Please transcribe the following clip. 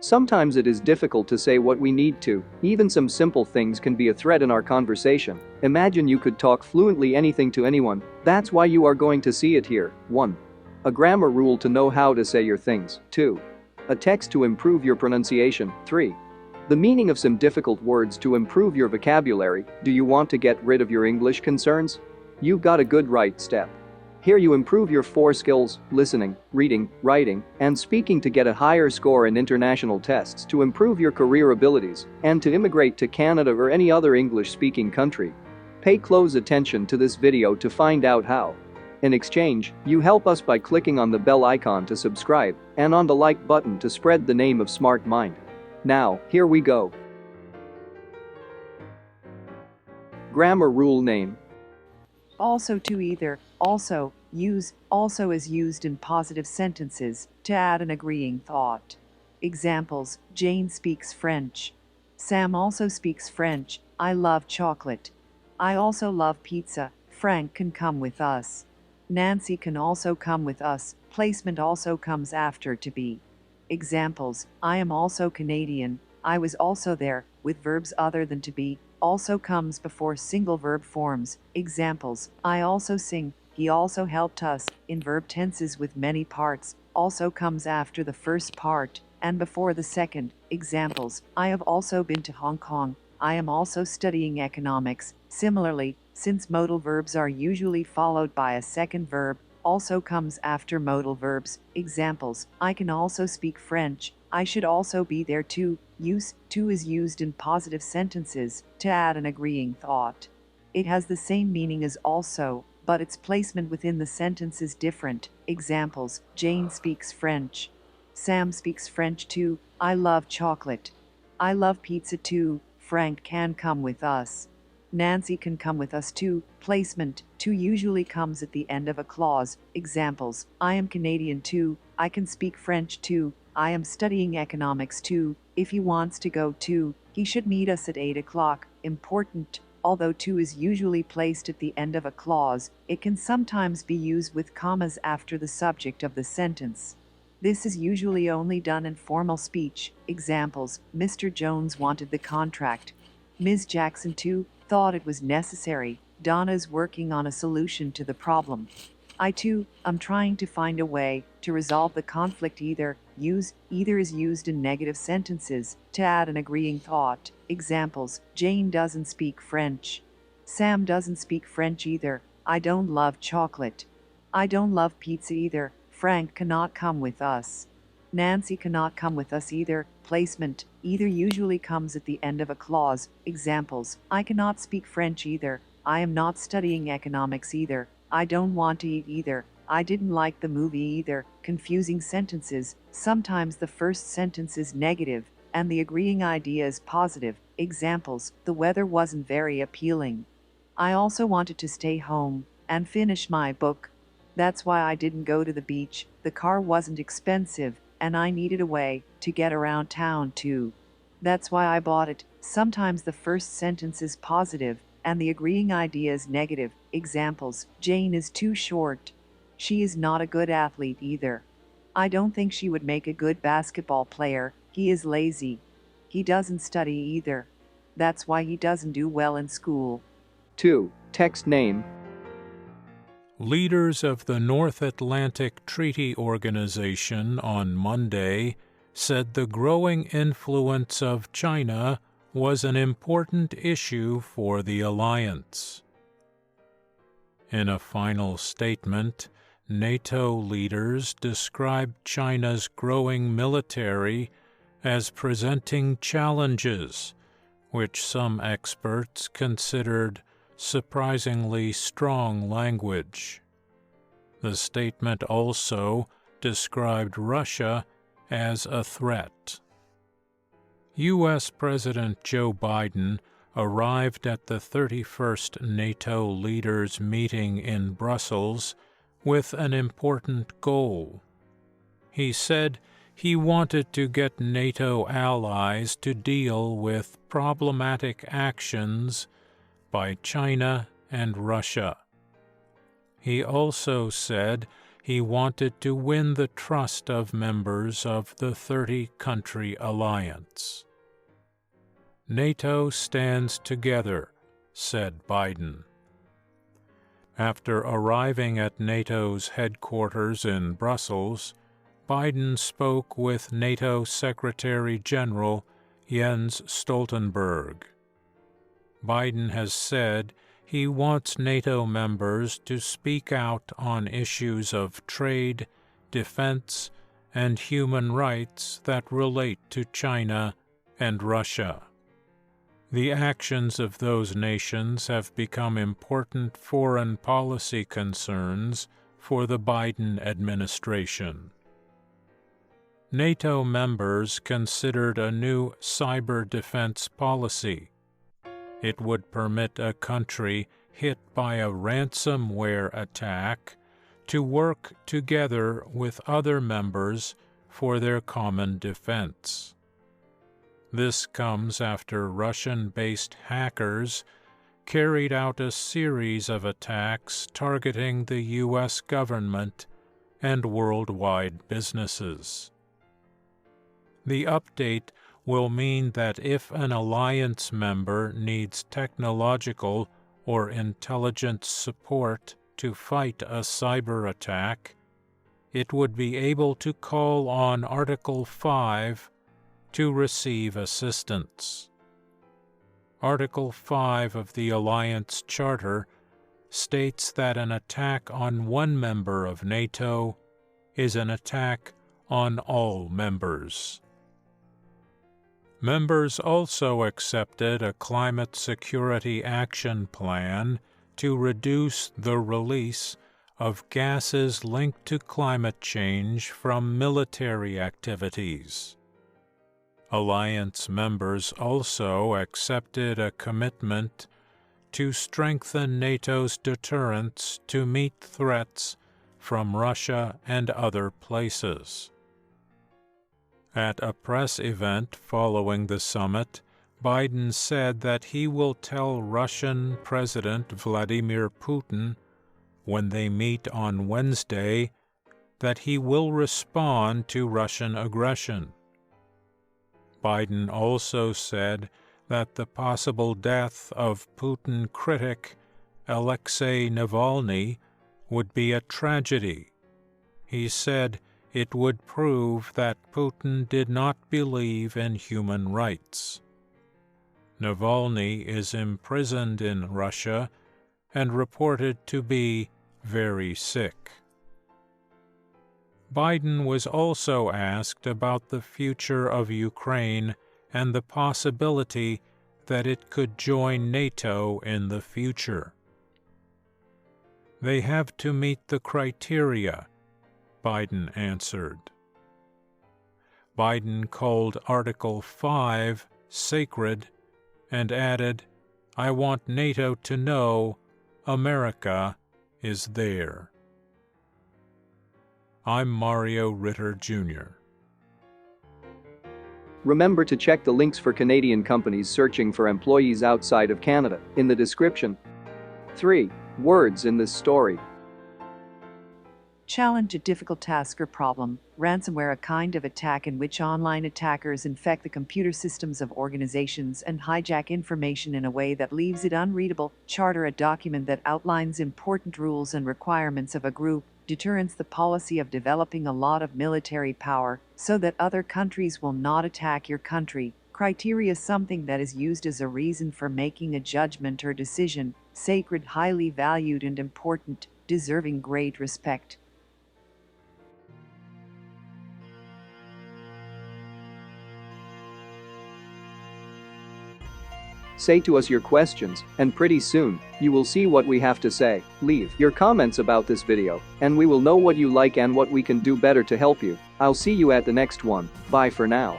Sometimes it is difficult to say what we need to. Even some simple things can be a threat in our conversation. Imagine you could talk fluently anything to anyone. That's why you are going to see it here. 1. A grammar rule to know how to say your things. 2. A text to improve your pronunciation. 3. The meaning of some difficult words to improve your vocabulary. Do you want to get rid of your English concerns? You've got a good right step. Here you improve your 4 skills: listening, reading, writing, and speaking to get a higher score in international tests, to improve your career abilities, and to immigrate to Canada or any other English-speaking country. Pay close attention to this video to find out how. In exchange, you help us by clicking on the bell icon to subscribe and on the like button to spread the name of Smart Mind. Now, here we go. Grammar rule name. Also to either, also, use, also is used in positive sentences to add an agreeing thought. Examples: Jane speaks French. Sam also speaks French. I love chocolate. I also love pizza. Frank can come with us. Nancy can also come with us. Placement also comes after to be. Examples: I am also Canadian. I was also there, with verbs other than to be, also comes before single verb forms. Examples: I also sing. He also helped us, in verb tenses with many parts, also comes after the first part and before the second. Examples: I have also been to Hong Kong. I am also studying economics. Similarly, since modal verbs are usually followed by a second verb, also comes after modal verbs. Examples: I can also speak French. I should also be there too. Use to is used in positive sentences to add an agreeing thought. It has the same meaning as also, but its placement within the sentence is different. Examples: Jane speaks French. Sam speaks French too. I love chocolate. I love pizza too. Frank can come with us. Nancy can come with us too. Placement: to usually comes at the end of a clause. Examples: I am Canadian too. I can speak French too. I am studying economics too. If he wants to go too, he should meet us at 8 o'clock. Important: although to is usually placed at the end of a clause, it can sometimes be used with commas after the subject of the sentence. This is usually only done in formal speech. Examples: Mr. Jones wanted the contract. Ms. Jackson too thought it was necessary. Donna is working on a solution to the problem. I too am trying to find a way to resolve the conflict. Either is used in negative sentences to add an agreeing thought. Examples: Jane doesn't speak French. Sam doesn't speak French either. I don't love chocolate. I don't love pizza either. Frank cannot come with us. Nancy cannot come with us either. Placement: either usually comes at the end of a clause. Examples: I cannot speak French either. I am not studying economics either. I don't want to eat either. I didn't like the movie either. Confusing sentences: sometimes the first sentence is negative and the agreeing idea is positive. Examples: the weather wasn't very appealing. I also wanted to stay home and finish my book. That's why I didn't go to the beach. The car wasn't expensive and I needed a way to get around town too. That's why I bought it. Sometimes the first sentence is positive and the agreeing idea is negative. Examples: Jane is too short. She is not a good athlete either. I don't think she would make a good basketball player. He is lazy. He doesn't study either. That's why he doesn't do well in school. 2. Text name. Leaders of the North Atlantic Treaty Organization on Monday said the growing influence of China was an important issue for the alliance. In a final statement, NATO leaders described China's growing military as presenting challenges, which some experts considered surprisingly strong language. The statement also described Russia as a threat. U.S. President Joe Biden arrived at the 31st NATO leaders' meeting in Brussels with an important goal. He said he wanted to get NATO allies to deal with problematic actions by China and Russia. He also said he wanted to win the trust of members of the 30-country alliance. NATO stands together, said Biden. After arriving at NATO's headquarters in Brussels, Biden spoke with NATO Secretary General Jens Stoltenberg. Biden has said he wants NATO members to speak out on issues of trade, defense, and human rights that relate to China and Russia. The actions of those nations have become important foreign policy concerns for the Biden administration. NATO members considered a new cyber defense policy. It would permit a country hit by a ransomware attack to work together with other members for their common defense. This comes after Russian-based hackers carried out a series of attacks targeting the U.S. government and worldwide businesses. The update will mean that if an alliance member needs technological or intelligence support to fight a cyber attack, it would be able to call on Article 5 to receive assistance. Article 5 of the Alliance Charter states that an attack on one member of NATO is an attack on all members. Members also accepted a climate security action plan to reduce the release of gases linked to climate change from military activities. Alliance members also accepted a commitment to strengthen NATO's deterrence to meet threats from Russia and other places. At a press event following the summit, Biden said that he will tell Russian President Vladimir Putin when they meet on Wednesday that he will respond to Russian aggression. Biden also said that the possible death of Putin critic Alexei Navalny would be a tragedy. He said it would prove that Putin did not believe in human rights. Navalny is imprisoned in Russia and reported to be very sick. Biden was also asked about the future of Ukraine and the possibility that it could join NATO in the future. They have to meet the criteria, Biden answered. Biden called Article 5 sacred and added, "I want NATO to know America is there." I'm Mario Ritter, Jr. Remember to check the links for Canadian companies searching for employees outside of Canada in the description. 3. Words in this story. Challenge a difficult task or problem. Ransomware, a kind of attack in which online attackers infect the computer systems of organizations and hijack information in a way that leaves it unreadable. Charter, a document that outlines important rules and requirements of a group. Deterrence, the policy of developing a lot of military power so that other countries will not attack your country. Criteria, something that is used as a reason for making a judgment or decision. Sacred, highly valued and important, deserving great respect. Say to us your questions, and pretty soon, you will see what we have to say. Leave your comments about this video, and we will know what you like and what we can do better to help you. I'll see you at the next one. Bye for now.